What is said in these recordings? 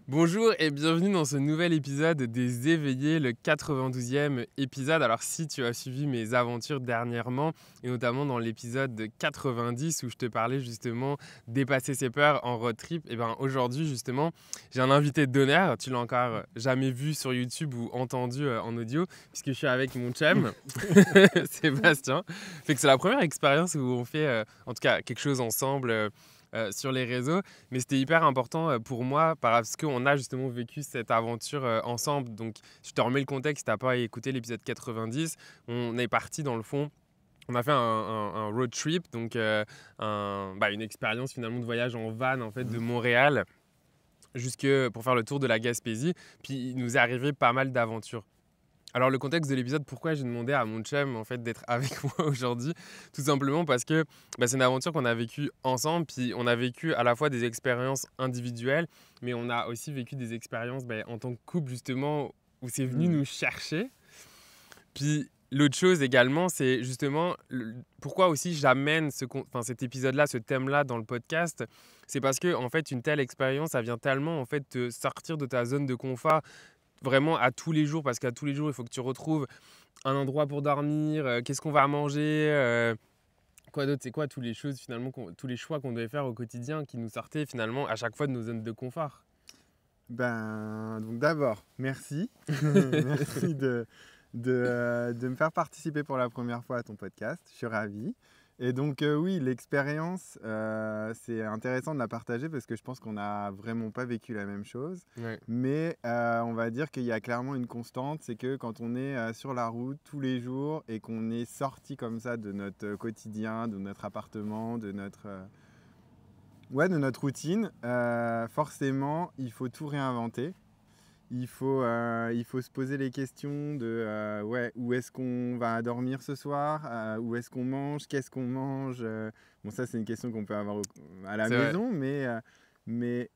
Bonjour et bienvenue dans ce nouvel épisode des Éveillés, le 92e épisode. Alors si tu as suivi mes aventures dernièrement, et notamment dans l'épisode 90 où je te parlais justement dépasser ses peurs en road trip, et bien aujourd'hui justement j'ai un invité d'honneur, tu l'as encore jamais vu sur YouTube ou entendu en audio, puisque je suis avec mon chum, Sébastien. Fait que c'est la première expérience où on fait en tout cas quelque chose ensemble sur les réseaux. Mais c'était hyper important pour moi parce qu'on a justement vécu cette aventure ensemble. Donc, je te remets le contexte, si tu n'as pas écouté l'épisode 90. On est parti dans le fond. On a fait un road trip, donc une expérience finalement de voyage en van en fait, de Montréal jusque pour faire le tour de la Gaspésie. Puis il nous est arrivé pas mal d'aventures. Alors le contexte de l'épisode, pourquoi j'ai demandé à mon chum en fait d'être avec moi aujourd'hui, tout simplement parce que c'est une aventure qu'on a vécue ensemble, puis on a vécu à la fois des expériences individuelles, mais on a aussi vécu des expériences en tant que couple justement où c'est venu nous chercher. Puis l'autre chose également, c'est justement pourquoi aussi j'amène cet épisode-là, ce thème-là dans le podcast, c'est parce que en fait une telle expérience, ça vient tellement en fait te sortir de ta zone de confort vraiment à tous les jours, parce qu'à tous les jours, il faut que tu retrouves un endroit pour dormir, qu'est-ce qu'on va manger, quoi d'autre, c'est quoi tous les choses finalement, tous les choix qu'on devait faire au quotidien qui nous sortaient finalement à chaque fois de nos zones de confort. Donc d'abord, merci. Merci de me faire participer pour la première fois à ton podcast. Je suis ravi. Et donc oui, l'expérience, c'est intéressant de la partager parce que je pense qu'on n'a vraiment pas vécu la même chose. Ouais. Mais on va dire qu'il y a clairement une constante, c'est que quand on est sur la route tous les jours et qu'on est sorti comme ça de notre quotidien, de notre appartement, de notre routine, forcément, il faut tout réinventer. Il faut se poser les questions de où est-ce qu'on va dormir ce soir, où est-ce qu'on mange, qu'est-ce qu'on mange. Bon, ça, c'est une question qu'on peut avoir à la C'est vrai. maison, mais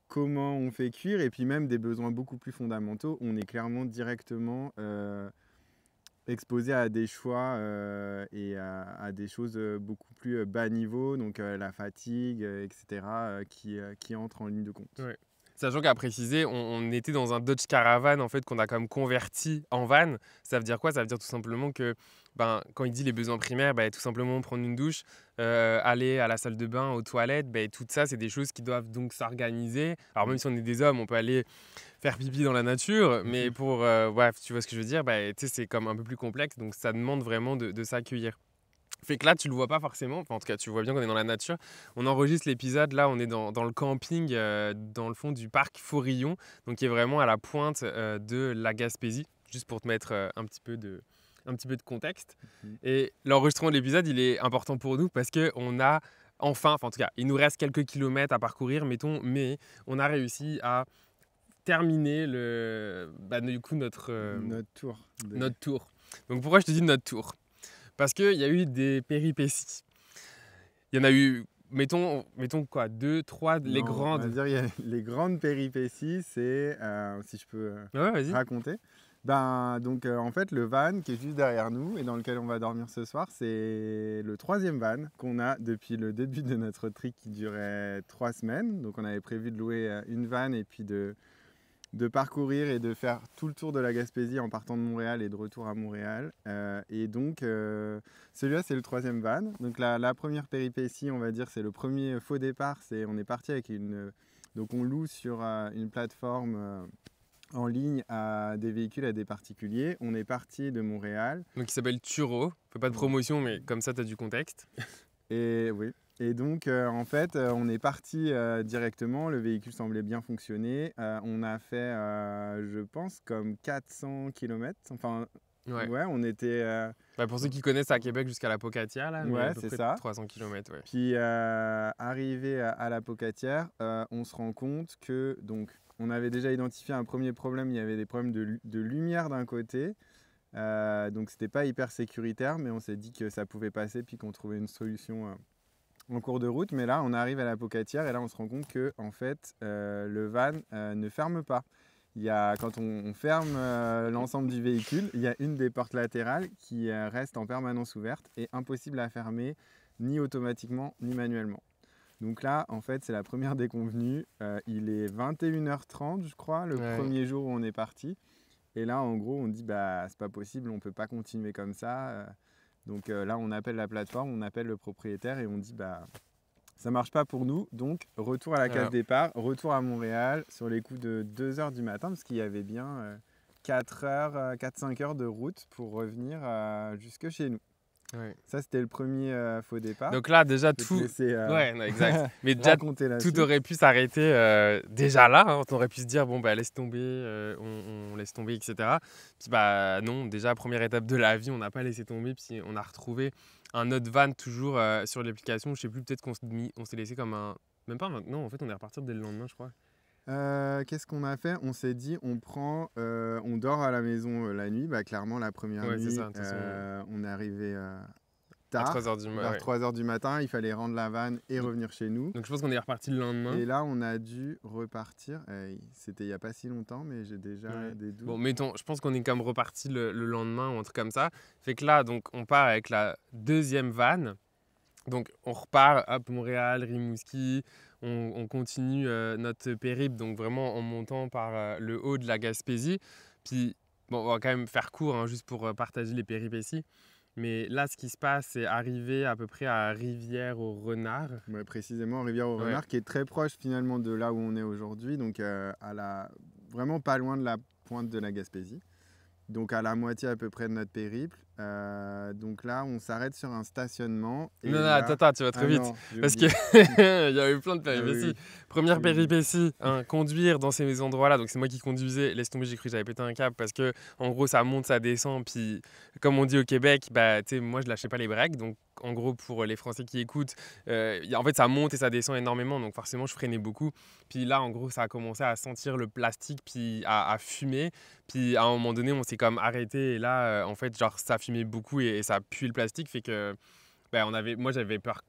comment on fait cuire, et puis même des besoins beaucoup plus fondamentaux, on est clairement directement exposé à des choix et à des choses beaucoup plus bas niveau, donc la fatigue, etc., qui entrent en ligne de compte. Ouais. Sachant qu'à préciser, on était dans un Dodge Caravan en fait qu'on a comme converti en van. Ça veut dire quoi? Ça veut dire tout simplement que quand il dit les besoins primaires, tout simplement prendre une douche, aller à la salle de bain, aux toilettes, tout ça, c'est des choses qui doivent donc s'organiser. Alors même si on est des hommes, on peut aller faire pipi dans la nature, mais pour, bref, tu vois ce que je veux dire, tu sais, c'est comme un peu plus complexe, donc ça demande vraiment de s'accueillir. Fait que là, tu le vois pas forcément, enfin, en tout cas, tu vois bien qu'on est dans la nature. On enregistre l'épisode, là, on est dans le camping, dans le fond du parc Forillon, donc qui est vraiment à la pointe de la Gaspésie, juste pour te mettre un petit peu de contexte. Mhm. Et l'enregistrement de l'épisode, il est important pour nous parce qu'on a enfin, en tout cas, il nous reste quelques kilomètres à parcourir, mettons, mais on a réussi à terminer du coup, Notre tour. notre tour. Donc pourquoi je te dis notre tour? Parce qu'il y a eu des péripéties. Il y en a eu, mettons quoi, deux, trois, les Non, on va grandes. dire il y a les grandes péripéties, c'est, si je peux Ouais, vas-y. raconter. En fait, le van qui est juste derrière nous et dans lequel on va dormir ce soir, c'est le troisième van qu'on a depuis le début de notre trip qui durait 3 semaines. Donc on avait prévu de louer une van et puis de parcourir et de faire tout le tour de la Gaspésie en partant de Montréal et de retour à Montréal. Celui-là, c'est le troisième van. Donc la première péripétie, on va dire, c'est le premier faux départ. On est parti avec donc on loue sur une plateforme en ligne à des véhicules, à des particuliers. On est parti de Montréal. Donc il s'appelle Turo. Fais pas de promotion, mais comme ça, tu as du contexte. Et oui. Et donc, en fait, on est parti directement. Le véhicule semblait bien fonctionner. On a fait, je pense, comme 400 km. Enfin, Ouais. ouais, on était. Pour ceux qui connaissent à Québec jusqu'à la Pocatière, là, mais à Ouais, peu c'est près ça. 300 km, ouais. Puis, arrivé à la Pocatière, on se rend compte que, donc, on avait déjà identifié un premier problème. Il y avait des problèmes de lumière d'un côté. Donc, c'était pas hyper sécuritaire, mais on s'est dit que ça pouvait passer, puis qu'on trouvait une solution en cours de route. Mais là, on arrive à la Pocatière et là, on se rend compte que en fait, le van ne ferme pas. Quand on ferme l'ensemble du véhicule, il y a une des portes latérales qui reste en permanence ouverte et impossible à fermer ni automatiquement ni manuellement. Donc là, en fait, c'est la première déconvenue. Il est 21h30, je crois, le premier jour où on est parti. Et là, en gros, on dit, bah, c'est pas possible, on peut pas continuer comme ça. Donc là, on appelle la plateforme, on appelle le propriétaire et on dit, bah, ça marche pas pour nous. Donc, retour à la case départ, retour à Montréal sur les coups de 2h du matin, parce qu'il y avait bien 4-5 heures de route pour revenir jusque chez nous. Ouais. Ça, c'était le premier faux départ. Donc là, déjà, tout... ouais, non, exact. Mais déjà, tout aurait pu s'arrêter déjà là. Hein. On aurait pu se dire, bon, bah, laisse tomber, on laisse tomber, etc. Puis, bah, non, déjà, première étape de la vie, on n'a pas laissé tomber. Puis, on a retrouvé un autre van toujours sur l'application. Je sais plus, peut-être qu'on s'est laissé comme un... Même pas maintenant, en fait, on est reparti dès le lendemain, je crois. Qu'est-ce qu'on a fait? On s'est dit, on dort à la maison la nuit. Bah, clairement, la première nuit, on est arrivé tard, vers 3h du matin. Il fallait rendre la vanne et revenir chez nous. Donc je pense qu'on est reparti le lendemain. Et là, on a dû repartir. C'était il n'y a pas si longtemps, mais j'ai déjà des doutes. Bon, mettons, je pense qu'on est quand même reparti le lendemain ou un truc comme ça. Fait que là, donc, on part avec la deuxième vanne. Donc on repart à Montréal, Rimouski, on continue notre périple, donc vraiment en montant par le haut de la Gaspésie. Puis bon, on va quand même faire court, hein, juste pour partager les péripéties. Mais là, ce qui se passe, c'est arriver à peu près à Rivière-au-Renard. Ouais, précisément, Rivière-au-Renard, qui est très proche finalement de là où on est aujourd'hui, donc vraiment pas loin de la pointe de la Gaspésie. Donc à la moitié à peu près de notre périple. Donc là, on s'arrête sur un stationnement. Et non, là... attends, tu vas trop vite. Non, parce qu'il y a eu plein de péripéties. Première péripétie, conduire dans ces endroits-là. Donc c'est moi qui conduisais. Laisse tomber, j'ai cru que j'avais pété un câble parce que en gros, ça monte, ça descend. Puis comme on dit au Québec, bah, moi, je lâchais pas les breaks. Donc en gros, pour les Français qui écoutent, en fait, ça monte et ça descend énormément. Donc forcément, je freinais beaucoup. Puis là, en gros, ça a commencé à sentir le plastique puis à fumer. Puis à un moment donné, on s'est comme arrêté. Et là, en fait, genre, ça fumait beaucoup et ça pue le plastique. Fait que moi, j'avais peur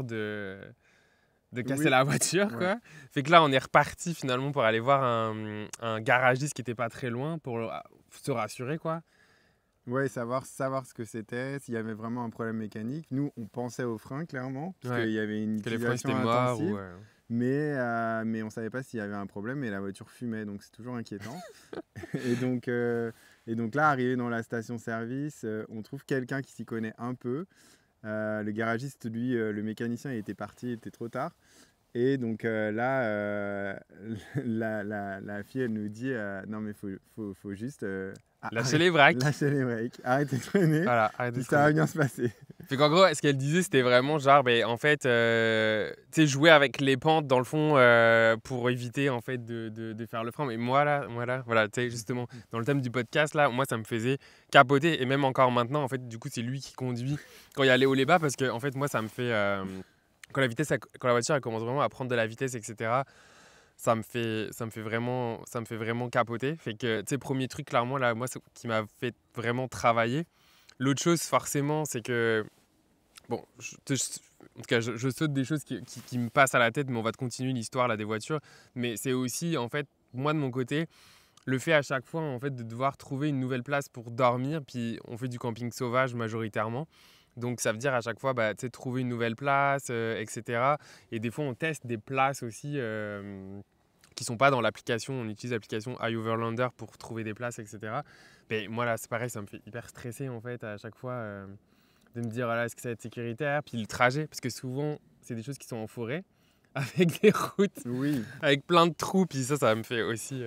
de casser la voiture, quoi. Fait que là, on est reparti finalement pour aller voir un garagiste qui était pas très loin pour se rassurer, quoi. Ouais, savoir ce que c'était, s'il y avait vraiment un problème mécanique. Nous, on pensait aux freins, clairement, parce qu'il y avait une utilisation intensive. Mais on ne savait pas s'il y avait un problème et la voiture fumait, donc c'est toujours inquiétant. et donc là, arrivé dans la station-service, on trouve quelqu'un qui s'y connaît un peu. Le garagiste, lui, le mécanicien, il était parti, il était trop tard. Et donc là, la fille, elle nous dit non, mais faut juste lâcher les breaks. Arrêtez de freiner. Voilà, ça va bien se passer. Fait qu'en gros, ce qu'elle disait, c'était vraiment genre, en fait, tu sais, jouer avec les pentes dans le fond pour éviter en fait de faire le frein. Mais voilà, tu sais, justement, dans le thème du podcast, là, moi, ça me faisait capoter. Et même encore maintenant, en fait, du coup, c'est lui qui conduit quand il y a les hauts les bas parce que, en fait, moi, ça me fait. Quand la voiture elle commence vraiment à prendre de la vitesse, etc., ça me fait vraiment capoter. Fait que, tu sais, premier truc, clairement, là, moi, qui m'a fait vraiment travailler. L'autre chose, forcément, c'est que, bon, en tout cas, je saute des choses qui me passent à la tête, mais on va te continuer l'histoire là, des voitures. Mais c'est aussi, en fait, moi, de mon côté, le fait à chaque fois, en fait, de devoir trouver une nouvelle place pour dormir. Puis, on fait du camping sauvage majoritairement. Donc, ça veut dire à chaque fois, trouver une nouvelle place, etc. Et des fois, on teste des places aussi qui ne sont pas dans l'application. On utilise l'application iOverlander pour trouver des places, etc. Mais moi, là, c'est pareil, ça me fait hyper stresser, en fait, à chaque fois, de me dire, voilà, est-ce que ça va être sécuritaire? Puis le trajet, parce que souvent, c'est des choses qui sont en forêt, avec des routes, avec plein de trous. Puis ça me fait aussi...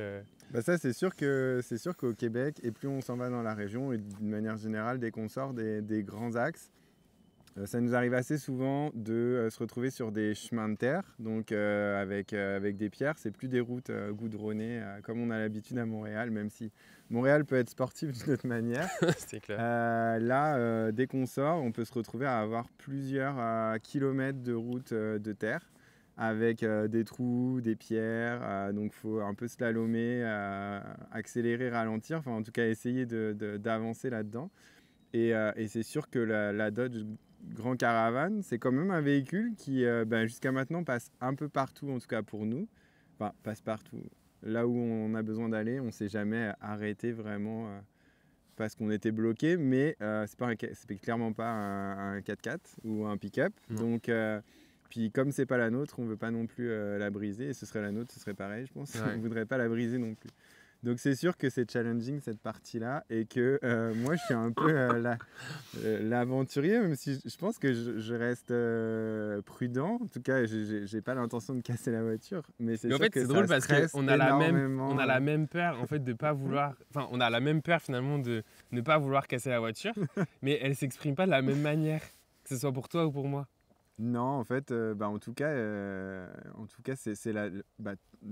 Bah ça, c'est sûr qu'au Québec, et plus on s'en va dans la région, et d'une manière générale, dès qu'on sort des grands axes, ça nous arrive assez souvent de se retrouver sur des chemins de terre, donc avec des pierres. C'est plus des routes goudronnées comme on a l'habitude à Montréal, même si Montréal peut être sportif d'une autre manière. C'est clair. Là, dès qu'on sort, on peut se retrouver à avoir plusieurs kilomètres de route de terre avec des trous, des pierres. Donc il faut un peu slalomer, accélérer, ralentir, enfin en tout cas essayer d'avancer là-dedans. Et c'est sûr que la Dodge Grand Caravan, c'est quand même un véhicule qui, jusqu'à maintenant, passe un peu partout, en tout cas pour nous. Enfin, passe partout. Là où on a besoin d'aller, on ne s'est jamais arrêté vraiment parce qu'on était bloqué. Mais c'est clairement pas un 4x4 ou un pick-up. Donc, Puis comme c'est pas la nôtre, on veut pas non plus la briser. Et ce serait la nôtre, ce serait pareil, je pense. Ouais. On voudrait pas la briser non plus. Donc c'est sûr que c'est challenging cette partie-là et que moi je suis un peu l'aventurier, même si je pense que je reste prudent. En tout cas, j'ai pas l'intention de casser la voiture, mais c'est Mais en sûr fait, que c'est ça drôle parce stresse qu'on a la même, énormément. on a la même peur en fait de pas vouloir, enfin on a la même peur finalement de ne pas vouloir casser la voiture, mais elle s'exprime pas de la même manière, que ce soit pour toi ou pour moi. Non, en fait, en tout cas,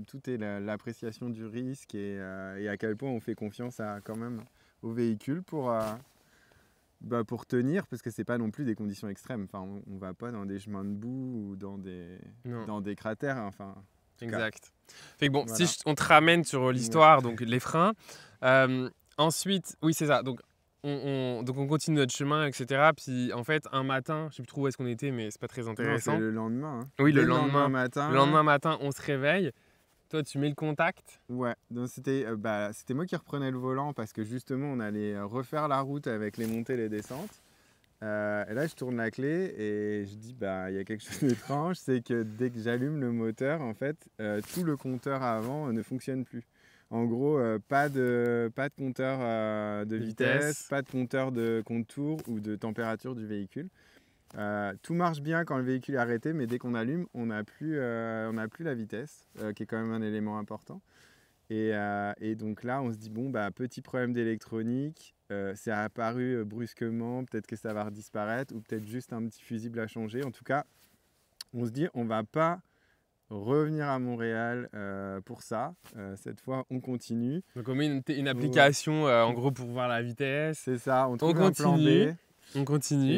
tout est l'appréciation du risque et à quel point on fait confiance quand même au véhicule pour tenir, parce que c'est pas non plus des conditions extrêmes. Enfin, on va pas dans des chemins de boue ou Non. dans des cratères. Enfin, en tout cas, Exact. Fait que bon, voilà. si on te ramène sur l'histoire, donc les freins, ensuite, oui c'est ça, donc on continue notre chemin, etc. Puis en fait, un matin, je sais plus trop où est-ce qu'on était, mais c'est pas très Non, c'est intéressant. le lendemain. Hein. Oui, Dès le le lendemain lendemain matin. matin, on se réveille. Toi, tu mets le contact. Ouais, donc c'était moi qui reprenais le volant parce que justement, on allait refaire la route avec les montées et les descentes. Et là, je tourne la clé et je dis, il y a quelque chose d'étrange, c'est que dès que j'allume le moteur, en fait, tout le compteur avant ne fonctionne plus. En gros, pas de compteur de vitesse, pas de compteur de contour ou de température du véhicule. Tout marche bien quand le véhicule est arrêté, mais dès qu'on allume, on n'a plus la vitesse, qui est quand même un élément important. Et donc là, on se dit, petit problème d'électronique, c'est apparu brusquement, peut-être que ça va redisparaître, ou peut-être juste un petit fusible à changer. En tout cas, on se dit, on ne va pas revenir à Montréal pour ça. Cette fois, on continue. Donc on met une application en gros pour voir la vitesse. C'est ça, on trouve un plan B. On continue.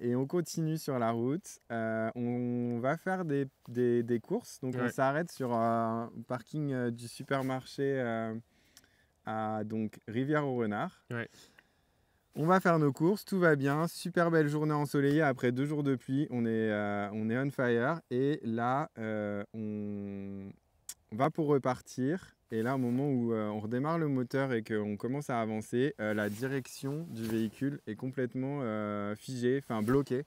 Et on continue sur la route. On va faire des courses. Donc on s'arrête sur un parking du supermarché à donc, Rivière-au-Renard. Ouais. On va faire nos courses, tout va bien. Super belle journée ensoleillée. Après 2 jours de pluie, on est on fire. Et là, on va pour repartir. Et là, au moment où on redémarre le moteur et qu'on commence à avancer, la direction du véhicule est complètement figée, enfin bloquée.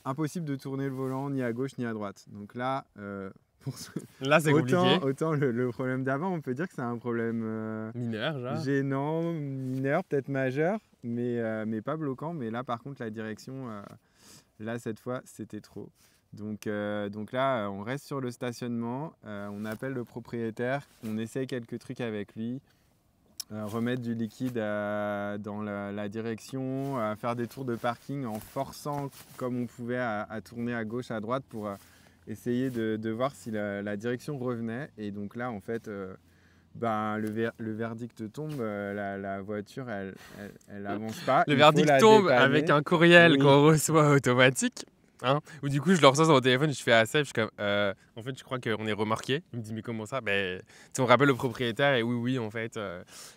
Impossible de tourner le volant ni à gauche ni à droite. Donc là, là c'est compliqué. Autant le problème d'avant, on peut dire que c'est un problème Mineur, genre. gênant, mineur, peut-être majeur, mais pas bloquant. Mais là, par contre, la direction, là, cette fois, c'était trop. Donc là, on reste sur le stationnement, on appelle le propriétaire, on essaye quelques trucs avec lui, remettre du liquide dans la direction, faire des tours de parking en forçant comme on pouvait à tourner à gauche, à droite pour essayer de voir si la direction revenait. Et donc là, en fait, le verdict tombe, la voiture, elle avance pas. Le verdict tombe avec un courriel qu'on reçoit automatique. Hein, où du coup je le reçois sur mon téléphone et je fais à Seb, je suis comme en fait je crois qu'on est remorqué. Il me dit mais comment ça? On rappelle le propriétaire et oui en fait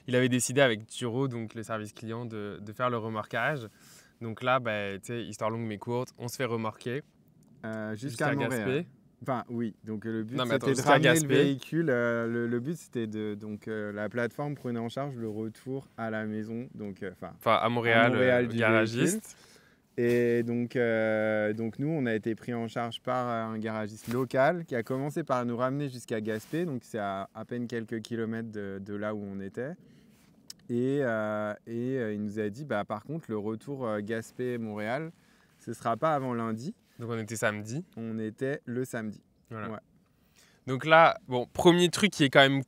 il avait décidé avec Turo, donc le service client, de faire le remorquage. Donc là histoire longue mais courte, on se fait remorquer jusqu'à Gaspé. Enfin oui, donc le but c'était de ramener le véhicule. Le but c'était la plateforme prenait en charge le retour à la maison, donc à Montréal du garagiste. Et donc nous, on a été pris en charge par un garagiste local qui a commencé par nous ramener jusqu'à Gaspé, donc c'est à peine quelques kilomètres de là où on était. Et il nous a dit, par contre, le retour Gaspé-Montréal, ce ne sera pas avant lundi. Donc on était samedi. On était le samedi. Voilà. Ouais. Donc là, premier truc qui est quand même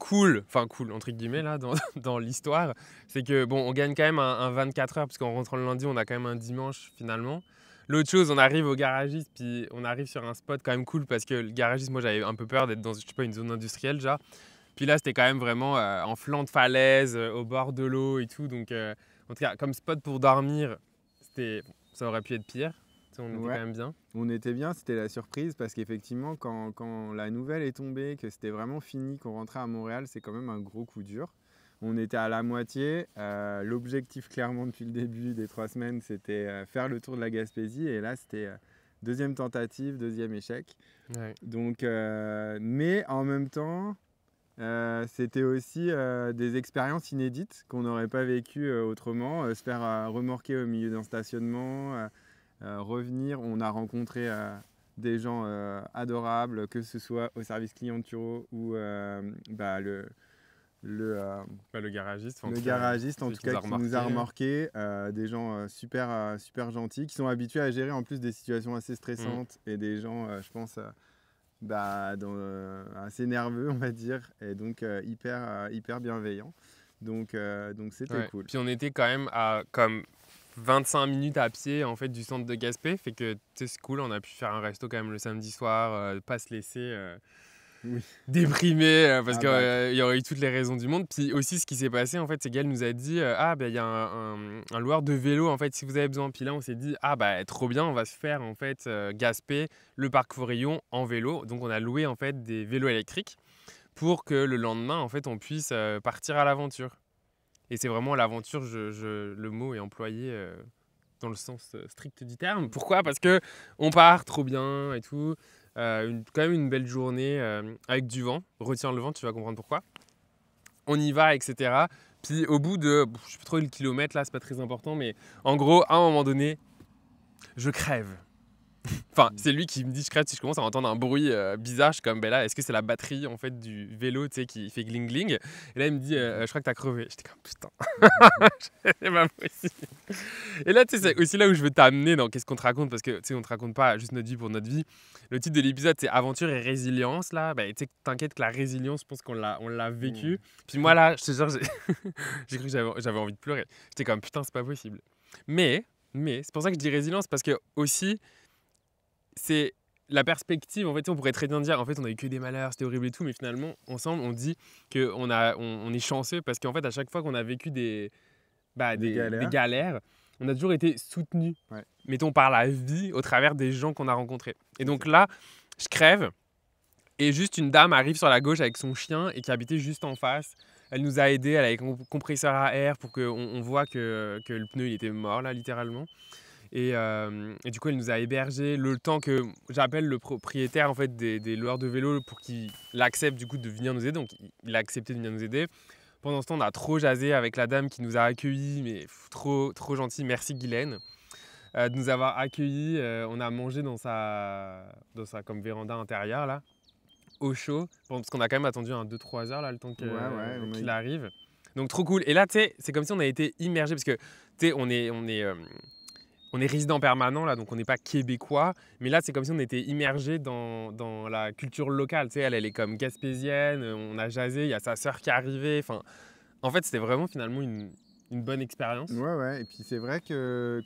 cool entre guillemets là dans l'histoire, c'est que on gagne quand même un 24 heures parce qu'en rentrant le lundi on a quand même un dimanche finalement. L'autre chose, on arrive au garagiste puis on arrive sur un spot quand même cool parce que le garagiste, moi j'avais un peu peur d'être dans une zone industrielle déjà. Puis là c'était quand même vraiment en flanc de falaise, au bord de l'eau et tout, donc en tout cas comme spot pour dormir, ça aurait pu être pire. On était quand même bien. On était bien, c'était la surprise parce qu'effectivement, quand la nouvelle est tombée, que c'était vraiment fini, qu'on rentrait à Montréal, c'est quand même un gros coup dur. On était à la moitié. L'objectif, clairement, depuis le début des 3 semaines, c'était faire le tour de la Gaspésie. Et là, c'était deuxième tentative, deuxième échec. Ouais. Donc, mais en même temps, c'était aussi des expériences inédites qu'on n'aurait pas vécues autrement. Se faire remorquer au milieu d'un stationnement. Revenir, on a rencontré des gens adorables, que ce soit au service client de Turo ou Le garagiste, le garagiste, en celui tout cas, nous a qui nous a remorqué. remorqués, des gens super gentils, qui sont habitués à gérer en plus des situations assez Mm. stressantes et des gens, je pense, assez nerveux, on va dire, et donc hyper bienveillants. Donc c'était Ouais. cool. Puis on était quand même à comme 25 minutes à pied en fait du centre de Gaspé, fait que tu sais, c'est cool, on a pu faire un resto quand même le samedi soir, pas se laisser Oui. déprimer parce qu'il Abattre. y aurait eu toutes les raisons du monde. Puis aussi ce qui s'est passé en fait, c'est qu'elle nous a dit ah ben il y a un loueur de vélo en fait si vous avez besoin. Puis là on s'est dit ah bah trop bien, on va se faire en fait Gaspé, le parc Forillon en vélo. Donc on a loué en fait des vélos électriques pour que le lendemain en fait on puisse partir à l'aventure. Et c'est vraiment l'aventure, le mot est employé dans le sens strict du terme. Pourquoi? Parce que on part trop bien et tout. Quand même une belle journée avec du vent. Retiens le vent, tu vas comprendre pourquoi. On y va, etc. Puis au bout de, je ne sais plus trop le kilomètre là, c'est pas très important, mais en gros, à un moment donné, je crève. Enfin, c'est lui qui me dit je crève si je commence à entendre un bruit bizarre. Je suis comme, ben là, est-ce que c'est la batterie en fait du vélo, tu sais, qui fait gling gling? Et là, il me dit, je crois que t'as crevé. J'étais comme, putain, c'est pas possible. Et là, tu sais, c'est aussi là où je veux t'amener dans qu'est-ce qu'on te raconte, parce que tu sais, on te raconte pas juste notre vie pour notre vie. Le titre de l'épisode, c'est Aventure et résilience. Là, ben, tu sais, t'inquiète que la résilience, je pense on l'a vécu. Puis moi, là, je te jure, j'ai cru que j'avais envie de pleurer. J'étais comme, putain, c'est pas possible. Mais c'est pour ça que je dis résilience, parce que aussi, c'est la perspective. En fait, on pourrait très bien dire en fait on a eu que des malheurs, c'était horrible et tout, mais finalement ensemble on dit on est chanceux parce qu'en fait à chaque fois qu'on a vécu des Galères. galères, on a toujours été soutenus, Ouais. mettons par la vie au travers des gens qu'on a rencontrés. Et donc là je crève et juste une dame arrive sur la gauche avec son chien et qui habitait juste en face. Elle nous a aidés, elle avait un compresseur à air pour qu'on on voit que le pneu il était mort là littéralement. Et du coup, elle nous a hébergés le temps que j'appelle le propriétaire en fait, des loueurs de vélo pour qu'il accepte du coup de venir nous aider. Donc, il a accepté de venir nous aider. Pendant ce temps, on a trop jasé avec la dame qui nous a accueillis, mais trop gentil. Merci Guylaine de nous avoir accueillis. On a mangé dans sa comme véranda intérieure là, au chaud, parce qu'on a quand même attendu 2-3 heures là, le temps qu'il arrive. Donc trop cool. Et là, tu sais, c'est comme si on a été immergés parce que tu sais, on est résident permanent là, donc on n'est pas québécois, mais là c'est comme si on était immergé dans la culture locale. Tu sais, elle est comme gaspésienne, on a jasé, il y a sa sœur qui est arrivée. Enfin, en fait, c'était vraiment finalement une bonne expérience. Ouais, et puis c'est vrai que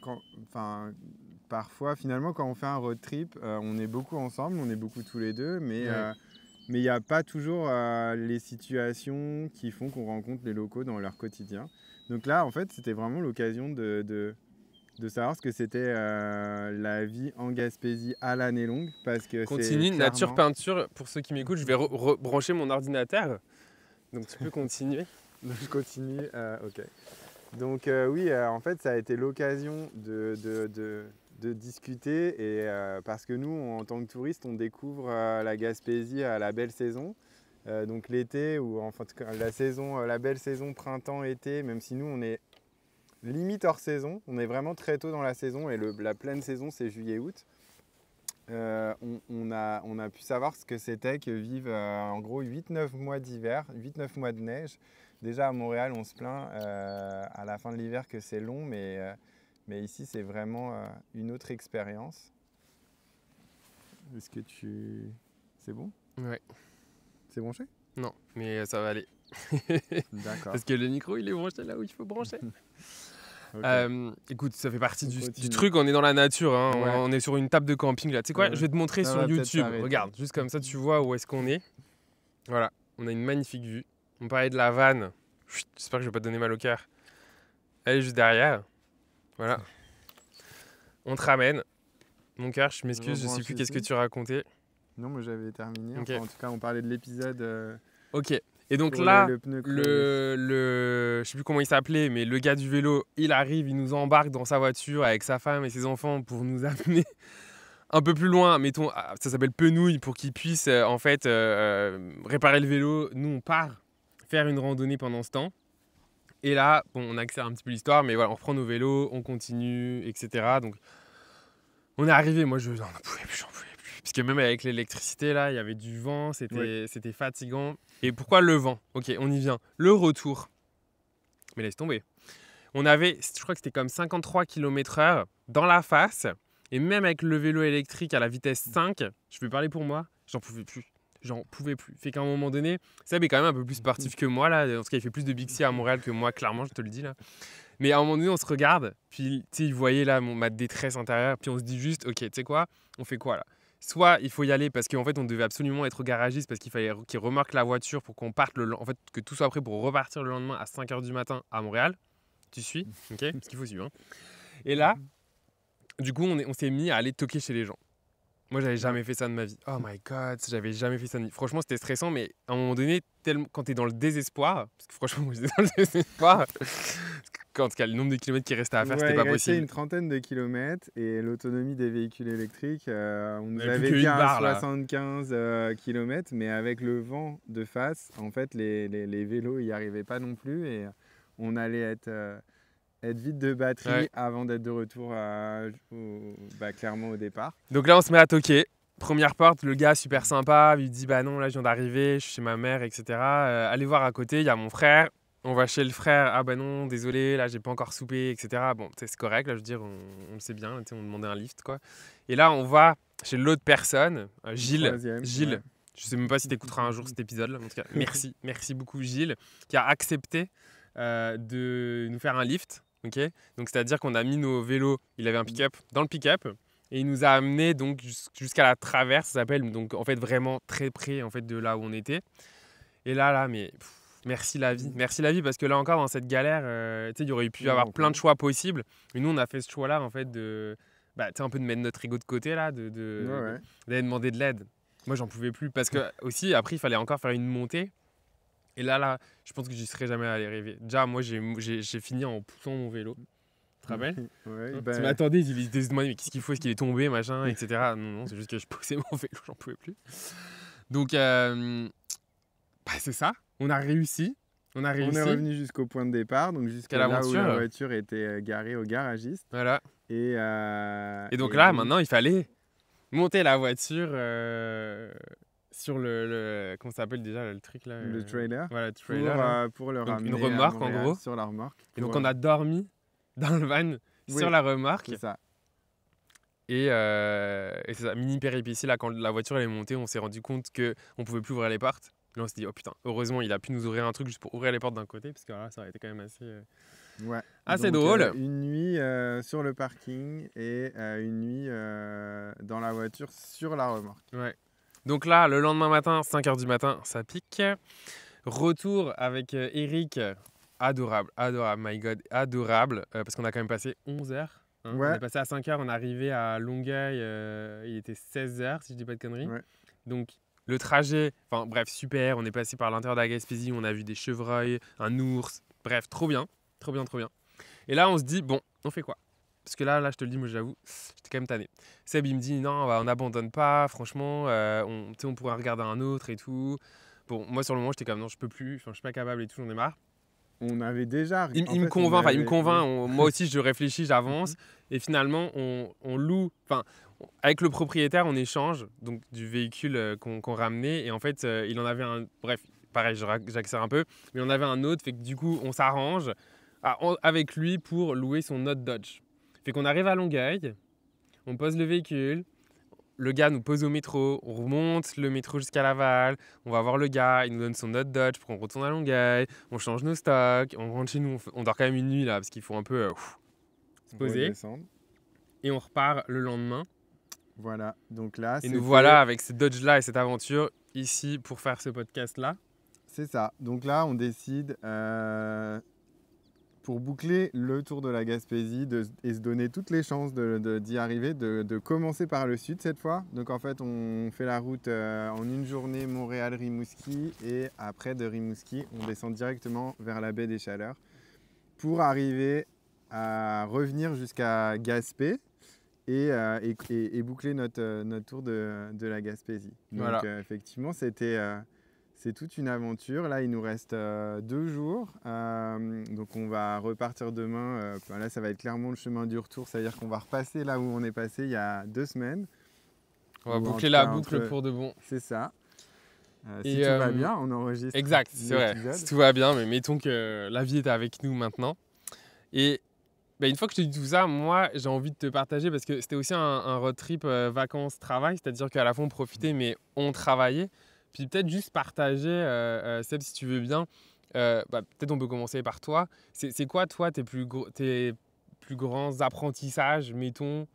parfois, finalement, quand on fait un road trip, on est beaucoup ensemble, on est beaucoup tous les deux, mais Ouais. il n'y a pas toujours les situations qui font qu'on rencontre les locaux dans leur quotidien. Donc là, en fait, c'était vraiment l'occasion de savoir ce que c'était la vie en Gaspésie à l'année longue, parce que Continue, c'est nature clairement... peinture, pour ceux qui m'écoutent, je vais rebrancher mon ordinateur. Donc tu peux continuer. Je continue, ok. Donc oui, en fait, ça a été l'occasion de discuter, et parce que nous, en tant que touristes, on découvre la Gaspésie à la belle saison. Donc l'été, ou enfin la belle saison printemps-été, même si nous, on est limite hors saison, on est vraiment très tôt dans la saison, et la pleine saison, c'est juillet-août. On a pu savoir ce que c'était que vivre en gros 8-9 mois d'hiver, 8-9 mois de neige. Déjà à Montréal, on se plaint à la fin de l'hiver que c'est long, mais ici c'est vraiment une autre expérience. Est-ce que c'est bon? Ouais. C'est branché? Non, mais ça va aller. D'accord. Parce que le micro, il est branché là où il faut brancher. Okay. Écoute, ça fait partie du continue. truc, on est dans la nature, hein, Ouais. on est sur une table de camping là. Tu sais quoi, je vais te montrer Ça sur va peut-être YouTube. s'arrêter. Regarde, juste comme ça tu vois où est-ce qu'on est. Voilà, on a une magnifique vue. On parlait de la vanne. Chut, j'espère que je vais pas te donner mal au cœur. Elle est juste derrière. Voilà. On te ramène. Mon cœur, je m'excuse, je sais plus qu'est-ce que tu racontais. Non, moi j'avais terminé. Okay. Enfin, en tout cas, on parlait de l'épisode. Ok. Et donc là, le pneu je sais plus comment il s'appelait, mais le gars du vélo, il arrive, il nous embarque dans sa voiture avec sa femme et ses enfants pour nous amener un peu plus loin. Mettons, ça s'appelle Penouille, pour qu'ils puissent en fait réparer le vélo. Nous, on part faire une randonnée pendant ce temps. Et là, bon, on accélère un petit peu l'histoire, mais voilà, on reprend nos vélos, on continue, etc. Donc, on est arrivé. Moi, j'en pouvais plus. Puisque même avec l'électricité, là, il y avait du vent, c'était fatigant. Et pourquoi le vent? Ok, on y vient. Le retour. Mais laisse tomber. On avait, je crois que c'était comme 53 km/h dans la face. Et même avec le vélo électrique à la vitesse 5, je vais parler pour moi, j'en pouvais plus. J'en pouvais plus. Fait qu'à un moment donné, Seb est quand même un peu plus sportif que moi, là. En tout cas, il fait plus de Bixi à Montréal que moi, clairement, je te le dis, là. Mais à un moment donné, on se regarde, puis tu sais, il voyait là ma détresse intérieure, puis on se dit juste, ok, tu sais quoi, on fait quoi là? Soit il faut y aller parce qu'en fait, on devait absolument être au garagiste parce qu'il fallait qu'il remorque la voiture pour qu'on parte en fait, que tout soit prêt pour repartir le lendemain à 5 h du matin à Montréal. Tu suis? Ok? Parce qu'il faut suivre. Hein. Et là, du coup, on s'est mis à aller toquer chez les gens. Moi, j'avais jamais fait ça de ma vie. Oh my god, j'avais jamais fait ça de ma vie. Franchement, c'était stressant, mais à un moment donné, quand t'es dans le désespoir, parce que franchement, moi, j'étais dans le désespoir, en tout cas, le nombre de kilomètres qui restait à faire, c'était pas possible. Il restait une trentaine de kilomètres et l'autonomie des véhicules électriques, on nous avait avait plus dit qu'une barre, à 75 km, mais avec le vent de face, en fait, les vélos n'y arrivaient pas non plus et on allait être vide de batterie avant d'être de retour clairement au départ. Donc là, on se met à toquer. Première porte, le gars super sympa, il dit bah non, là je viens d'arriver, je suis chez ma mère, etc. Allez voir à côté, il y a mon frère. On va chez le frère, ah bah non, désolé, là j'ai pas encore soupé, etc. Bon, c'est correct, là je veux dire, on le sait bien, on demandait un lift quoi. Et là, on va chez l'autre personne, Gilles. Ouais. Je sais même pas si tu écouteras un jour cet épisode là, en tout cas, merci beaucoup Gilles, qui a accepté de nous faire un lift. Okay, donc c'est-à-dire qu'on a mis nos vélos, il avait un pick-up dans le pick-up et il nous a amenés donc jusqu'à la traverse, ça s'appelle, donc en fait vraiment très près en fait de là où on était. Et là mais merci la vie parce que là encore dans cette galère, tu sais, il y aurait pu y avoir plein de choix possibles, mais nous on a fait ce choix-là en fait de un peu de mettre notre ego de côté là, d'aller demander de l'aide. Moi j'en pouvais plus parce que aussi après il fallait encore faire une montée. Et là, je pense que j'y serais jamais allé rêver. Déjà, moi, j'ai fini en poussant mon vélo. Tu te rappelles? Tu m'attendais, il se demandait mais qu'est-ce qu'il faut, est-ce qu'il est tombé, machin, etc. Non, c'est juste que je poussais mon vélo, j'en pouvais plus. Donc, c'est ça. On a réussi. On est revenu jusqu'au point de départ, donc jusqu'à là où la voiture était garée au garagiste. Voilà. Et donc là, maintenant, il fallait monter la voiture... sur comment ça s'appelle déjà le truc là, le trailer. Voilà, le trailer. Pour le donc, ramener une remorque à Montréal, en gros. sur la remorque. Et donc on a dormi dans le van sur la remorque. C'est ça. Et c'est ça, mini péripétie là, quand la voiture elle est montée, on s'est rendu compte qu'on pouvait plus ouvrir les portes. Là on s'est dit oh putain, heureusement il a pu nous ouvrir un truc juste pour ouvrir les portes d'un côté parce que là ça aurait été quand même assez drôle. Une nuit sur le parking et une nuit dans la voiture sur la remorque. Ouais. Donc là, le lendemain matin, 5 h du matin, ça pique. Retour avec Eric, adorable, my god, adorable, parce qu'on a quand même passé 11 heures. On est passé à 5 h, on est arrivé à Longueuil, il était 16 h si je dis pas de conneries. Ouais. Donc le trajet, enfin bref, super, on est passé par l'intérieur de la Gaspésie, on a vu des chevreuils, un ours, bref, trop bien. Et là, on se dit, bon, on fait quoi? Parce que là, je te le dis, moi j'avoue, j'étais quand même tanné. Seb, il me dit, non, on n'abandonne pas, franchement, on pourrait regarder un autre et tout. Bon, moi sur le moment, j'étais comme, non, je peux plus, je suis pas capable et tout, j'en ai marre. On avait déjà... Il me convainc, moi aussi je réfléchis, j'avance. Et finalement, on loue, avec le propriétaire, on échange donc, du véhicule qu'on ramenait. Et en fait, il en avait un, bref, pareil, j'accélère un peu, mais on avait un autre, fait que du coup, on s'arrange avec lui pour louer son autre Dodge. Fait qu'on arrive à Longueuil, on pose le véhicule, le gars nous pose au métro, on remonte le métro jusqu'à Laval, on va voir le gars, il nous donne son autre Dodge pour qu'on retourne à Longueuil, on change nos stocks, on rentre chez nous, on dort quand même une nuit là parce qu'il faut un peu se poser. Et on repart le lendemain. Voilà, donc là... Et nous voilà avec ce Dodge là et cette aventure ici pour faire ce podcast là. C'est ça, donc là on décide... pour boucler le tour de la Gaspésie et se donner toutes les chances d'y arriver, de commencer par le sud cette fois. Donc en fait, on fait la route en une journée Montréal-Rimouski et après de Rimouski, on descend directement vers la baie des Chaleurs pour arriver à revenir jusqu'à Gaspé et boucler notre tour de la Gaspésie. Donc voilà. Effectivement, c'est toute une aventure. Là, il nous reste 2 jours. Donc, on va repartir demain. Là, ça va être clairement le chemin du retour. C'est-à-dire qu'on va repasser là où on est passé il y a 2 semaines. On va Ou en boucler tout la cas boucle entre... pour de bon. C'est ça. Si Et, tout va bien, on enregistre exact, c'est vrai. l'épisode. Si tout va bien, mais mettons que la vie est avec nous maintenant. Et bah, une fois que je te dis tout ça, moi, j'ai envie de te partager parce que c'était aussi un road trip vacances-travail, c'est-à-dire qu'à la fois on profitait, mais on travaillait. Puis peut-être juste partager, Seb, si tu veux bien, peut-être on peut commencer par toi. C'est quoi, toi, tes plus grands apprentissages, mettons,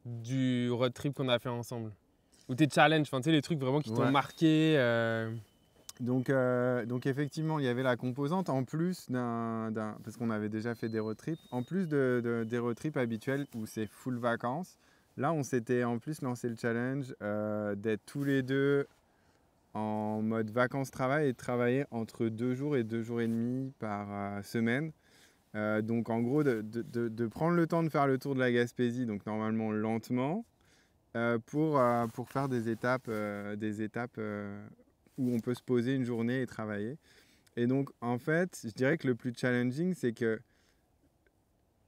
du road trip qu'on a fait ensemble? Ou tes challenges, enfin, tu sais, les trucs vraiment qui t'ont Ouais. marqué. Donc effectivement, il y avait la composante en plus parce qu'on avait déjà fait des road trips, en plus des road trips habituels où c'est full vacances. Là, on s'était en plus lancé le challenge d'être tous les deux en mode vacances-travail et de travailler entre 2 jours et 2 jours et demi par semaine. Donc en gros, de prendre le temps de faire le tour de la Gaspésie, donc normalement lentement, pour faire des étapes où on peut se poser une journée et travailler. Et donc, en fait, je dirais que le plus challenging, c'est que,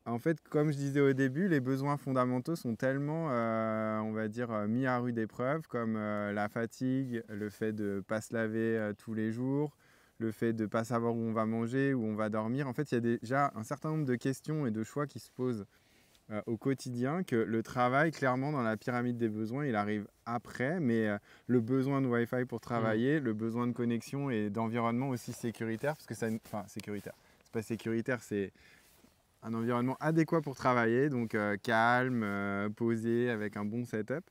en fait, comme je disais au début, les besoins fondamentaux sont tellement, on va dire, mis à rude épreuve, comme la fatigue, le fait de ne pas se laver tous les jours, le fait de ne pas savoir où on va manger, où on va dormir. En fait, il y a déjà un certain nombre de questions et de choix qui se posent au quotidien, que le travail, clairement, dans la pyramide des besoins, il arrive après, mais le besoin de Wi-Fi pour travailler, le besoin de connexion et d'environnement aussi sécuritaire, parce que ça, enfin sécuritaire, c'est pas sécuritaire, c'est un environnement adéquat pour travailler, donc calme, posé, avec un bon setup,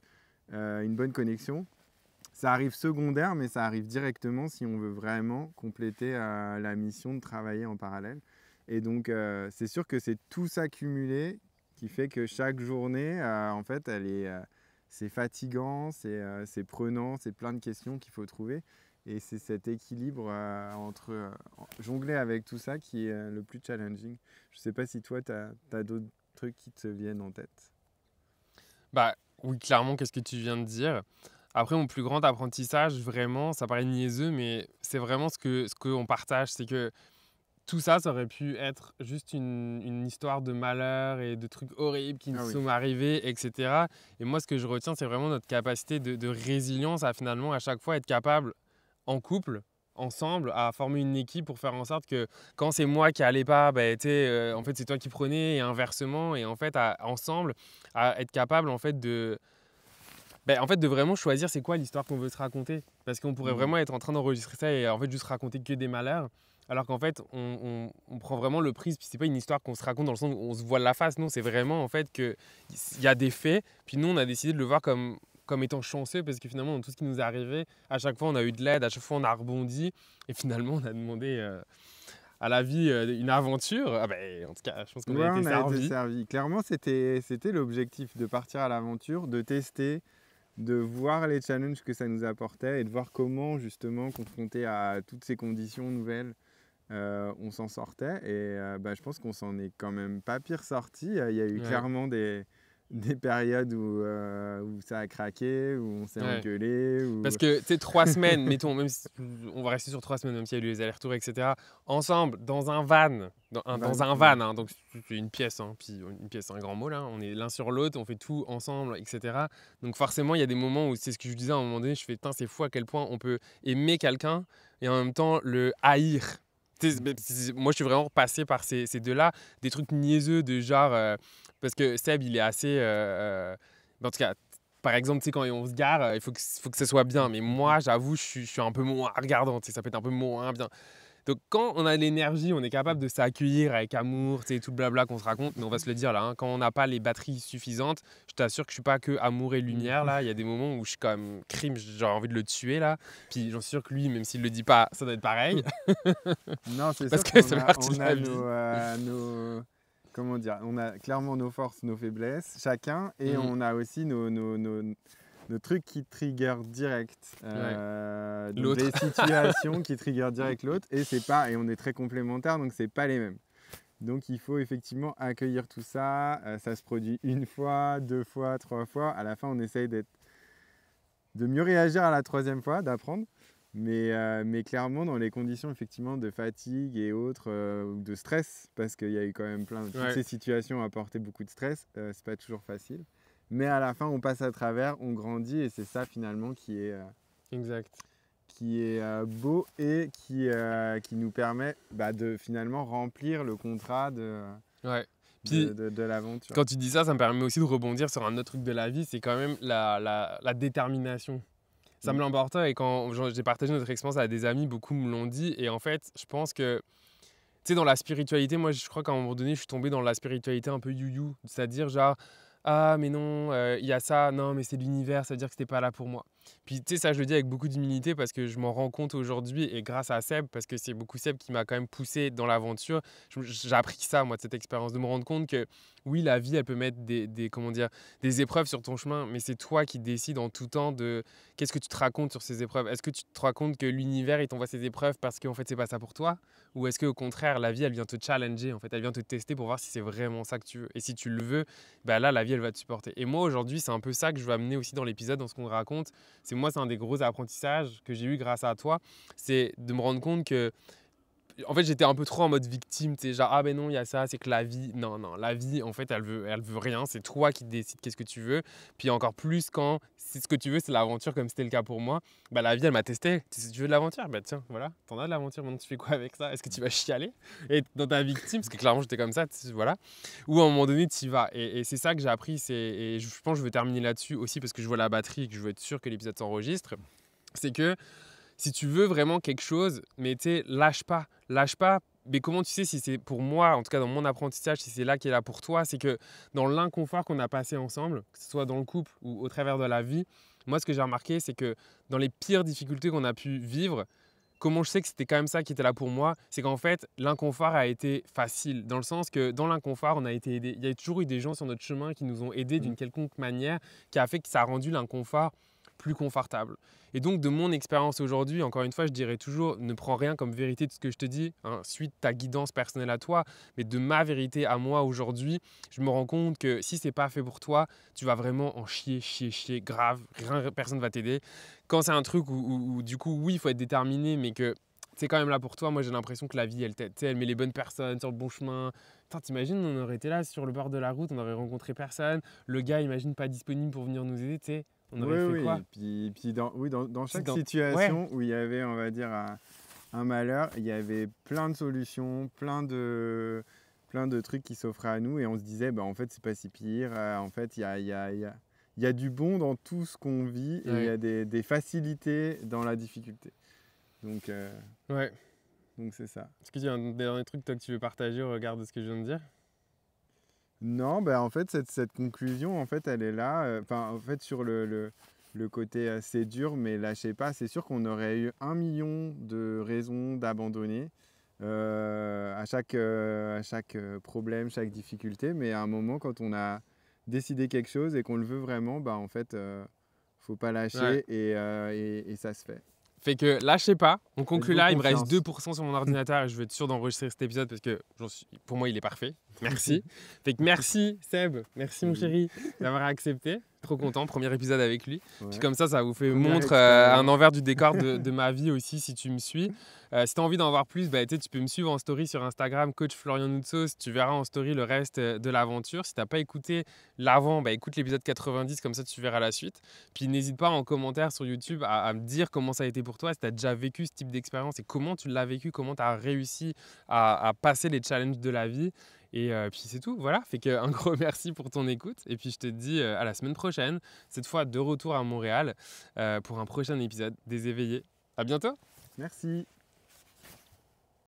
une bonne connexion. Ça arrive secondaire, mais ça arrive directement si on veut vraiment compléter la mission de travailler en parallèle. Et donc, c'est sûr que c'est tout ça cumulé qui fait que chaque journée, en fait, c'est fatigant, c'est prenant, c'est plein de questions qu'il faut trouver. Et c'est cet équilibre entre jongler avec tout ça qui est le plus challenging. Je ne sais pas si toi, tu as d'autres trucs qui te viennent en tête. Bah oui, clairement, qu'est-ce que tu viens de dire? Après, mon plus grand apprentissage, vraiment, ça paraît niaiseux, mais c'est vraiment ce qu'on partage. C'est que tout ça, ça aurait pu être juste une histoire de malheur et de trucs horribles qui nous Ah oui. sont arrivés, etc. Et moi, ce que je retiens, c'est vraiment notre capacité de résilience à finalement, à chaque fois, être capable, en couple, ensemble, à former une équipe pour faire en sorte que quand c'est moi qui allais pas, bah, en fait, c'est toi qui prenais et inversement. Et en fait, ensemble, à être capable, en fait, de vraiment choisir c'est quoi l'histoire qu'on veut se raconter. Parce qu'on pourrait vraiment être en train d'enregistrer ça et en fait juste raconter que des malheurs. Alors qu'en fait, on prend vraiment le prise. Puis c'est pas une histoire qu'on se raconte dans le sens où on se voile la face. Non, c'est vraiment en fait qu'il y a des faits. Puis nous, on a décidé de le voir comme étant chanceux parce que finalement, dans tout ce qui nous est arrivé, à chaque fois, on a eu de l'aide, à chaque fois, on a rebondi. Et finalement, on a demandé à la vie une aventure. Ah ben, en tout cas, je pense qu'on Ouais, a été on a été servi. servi. Clairement, c'était l'objectif de partir à l'aventure, de tester, de voir les challenges que ça nous apportait et de voir comment, justement, confronté à toutes ces conditions nouvelles, on s'en sortait. Et je pense qu'on s'en est quand même pas pire sorti. Il y a eu Ouais. clairement des périodes où ça a craqué, où on s'est Ouais. engueulé. Parce que, tu sais, 3 semaines, mettons, même si on va rester sur 3 semaines, même s'il y a eu les allers-retours, etc., ensemble, dans un van, dans un van, hein, donc c'est une pièce, hein, puis une pièce, c'est un grand mot, là, on est l'un sur l'autre, on fait tout ensemble, etc. Donc forcément, il y a des moments où, c'est ce que je disais à un moment donné, je fais, putain, c'est fou à quel point on peut aimer quelqu'un et en même temps le haïr. Moi, je suis vraiment passé par ces deux-là, des trucs niaiseux de genre, parce que Seb, il est assez... en tout cas, par exemple, tu sais, quand on se gare, il faut que ça soit bien. Mais moi, j'avoue, je suis un peu moins regardant. Tu sais, ça peut être un peu moins bien. Donc, quand on a l'énergie, on est capable de s'accueillir avec amour, tu sais, tout le blabla qu'on se raconte. Mais on va se le dire là, hein, quand on n'a pas les batteries suffisantes, je t'assure que je suis pas que amour et lumière là. Il y a des moments où je suis comme crime, j'aurais envie de le tuer là. Puis j'en suis sûr que lui, même s'il le dit pas, ça doit être pareil. Non, c'est Parce sûr que qu'on ça fait partie on de a la vie. comment dire, on a clairement nos forces, nos faiblesses, chacun, et Mhm. on a aussi nos trucs qui trigger direct. Ouais. Donc L'autre. des situations qui trigger direct l'autre, et on est très complémentaires, donc c'est pas les mêmes. Donc il faut effectivement accueillir tout ça. Ça se produit une fois, 2 fois, 3 fois. À la fin, on essaye de mieux réagir à la troisième fois, d'apprendre. Mais clairement, dans les conditions effectivement de fatigue et autres, ou de stress, parce qu'il y a eu quand même toutes Ouais. ces situations apporté beaucoup de stress, c'est pas toujours facile. Mais à la fin, on passe à travers, on grandit et c'est ça finalement Exact. qui est beau et qui nous permet de finalement remplir le contrat Ouais. Puis, de l'aventure. quand tu dis ça, ça me permet aussi de rebondir sur un autre truc de la vie, c'est quand même la détermination. Ça me l'emporte et quand j'ai partagé notre expérience à des amis, beaucoup me l'ont dit. Et en fait, je pense que, tu sais, dans la spiritualité, moi, je crois qu'à un moment donné, je suis tombé dans la spiritualité un peu you-you. C'est-à-dire, genre, ah, mais non, il y a ça, non, mais c'est l'univers, ça veut dire que c'était pas là pour moi. Puis, tu sais, ça, je le dis avec beaucoup d'humilité parce que je m'en rends compte aujourd'hui et grâce à Seb, parce que c'est beaucoup Seb qui m'a quand même poussé dans l'aventure. J'ai appris ça, moi, de cette expérience, de me rendre compte que, oui, la vie, elle peut mettre comment dire, des épreuves sur ton chemin, mais c'est toi qui décides en tout temps de qu'est-ce que tu te racontes sur ces épreuves. Est-ce que tu te racontes que l'univers, il t'envoie ces épreuves parce qu'en fait, c'est pas ça pour toi? Ou est-ce qu'au contraire, la vie, elle vient te challenger, en fait, elle vient te tester pour voir si c'est vraiment ça que tu veux. Et si tu le veux, bah là, la vie, elle va te supporter. Et moi, aujourd'hui, c'est un peu ça que je veux amener aussi dans l'épisode, dans ce qu'on raconte. C'est un des gros apprentissages que j'ai eu grâce à toi, c'est de me rendre compte que en fait, j'étais un peu trop en mode victime, tu sais, genre, ah ben non, il y a ça, c'est que la vie, non, la vie, en fait, elle veut rien, c'est toi qui décides qu'est-ce que tu veux. Puis encore plus quand, si ce que tu veux, c'est l'aventure, comme c'était le cas pour moi, bah la vie, elle m'a testé. Si tu veux de l'aventure, bah tiens, voilà, t'en as de l'aventure, maintenant tu fais quoi avec ça? Est-ce que tu vas chialer? Et dans ta victime, parce que clairement, j'étais comme ça, voilà, ou à un moment donné, tu y vas. Et c'est ça que j'ai appris, et je pense que je veux terminer là-dessus aussi, parce que je vois la batterie et que je veux être sûr que l'épisode s'enregistre, c'est que si tu veux vraiment quelque chose, mais tu sais, lâche pas. Mais comment tu sais si c'est pour moi, en tout cas dans mon apprentissage, si c'est là qui est là pour toi, c'est que dans l'inconfort qu'on a passé ensemble, que ce soit dans le couple ou au travers de la vie, moi ce que j'ai remarqué, c'est que dans les pires difficultés qu'on a pu vivre, comment je sais que c'était quand même ça qui était là pour moi, c'est qu'en fait, l'inconfort a été facile, dans le sens que dans l'inconfort, on a été aidé. Il y a toujours eu des gens sur notre chemin qui nous ont aidés d'une quelconque manière, qui a fait que ça a rendu l'inconfort plus confortable. Et donc, de mon expérience aujourd'hui, encore une fois, je dirais toujours, ne prends rien comme vérité de ce que je te dis, hein, suite ta guidance personnelle à toi, mais de ma vérité à moi aujourd'hui, je me rends compte que si c'est pas fait pour toi, tu vas vraiment en chier, grave, personne va t'aider. Quand c'est un truc où du coup, oui, il faut être déterminé, mais que c'est quand même là pour toi, moi j'ai l'impression que la vie, elle t'aide, elle met les bonnes personnes sur le bon chemin. Putain, t'imagines, on aurait été là sur le bord de la route, on aurait rencontré personne, le gars, imagine, pas disponible pour venir nous aider, tu sais. On aurait fait quoi? Puis dans chaque Ouais. situation où il y avait, on va dire, un malheur, il y avait plein de solutions, plein de trucs qui s'offraient à nous et on se disait, en fait, c'est pas si pire. En fait, il y a du bon dans tout ce qu'on vit et il y a des facilités dans la difficulté. Donc c'est ça. Est-ce qu'il y a un dernier truc toi, que tu veux partager au regard de ce que je viens de dire? Non, en fait, cette conclusion, en fait, elle est là. En fait, sur le côté c'est dur, mais lâchez pas. C'est sûr qu'on aurait eu 1 million de raisons d'abandonner à chaque problème, chaque difficulté. Mais à un moment, quand on a décidé quelque chose et qu'on le veut vraiment, en fait, faut pas lâcher et ça se fait. Fait que lâchez pas, on conclut là, il me reste confiance. 2% sur mon ordinateur et je vais être sûr d'enregistrer cet épisode parce que pour moi il est parfait. Merci. Fait que merci Seb, merci mon chéri d'avoir accepté. Trop content, premier épisode avec lui. Ouais. Puis comme ça vous fait Première montre expérience. un envers du décor de ma vie aussi si tu me suis. Si tu as envie d'en voir plus, tu peux me suivre en story sur Instagram, coach Florian Noutsos. Tu verras en story le reste de l'aventure. Si tu n'as pas écouté l'avant, écoute l'épisode 90, comme ça tu verras la suite. Puis n'hésite pas en commentaire sur YouTube à me dire comment ça a été pour toi, si tu as déjà vécu ce type d'expérience et comment tu l'as vécu, comment tu as réussi à passer les challenges de la vie. Et puis c'est tout, voilà. Fait qu'un gros merci pour ton écoute. Et puis je te dis à la semaine prochaine, cette fois de retour à Montréal pour un prochain épisode des Éveillés. À bientôt. Merci.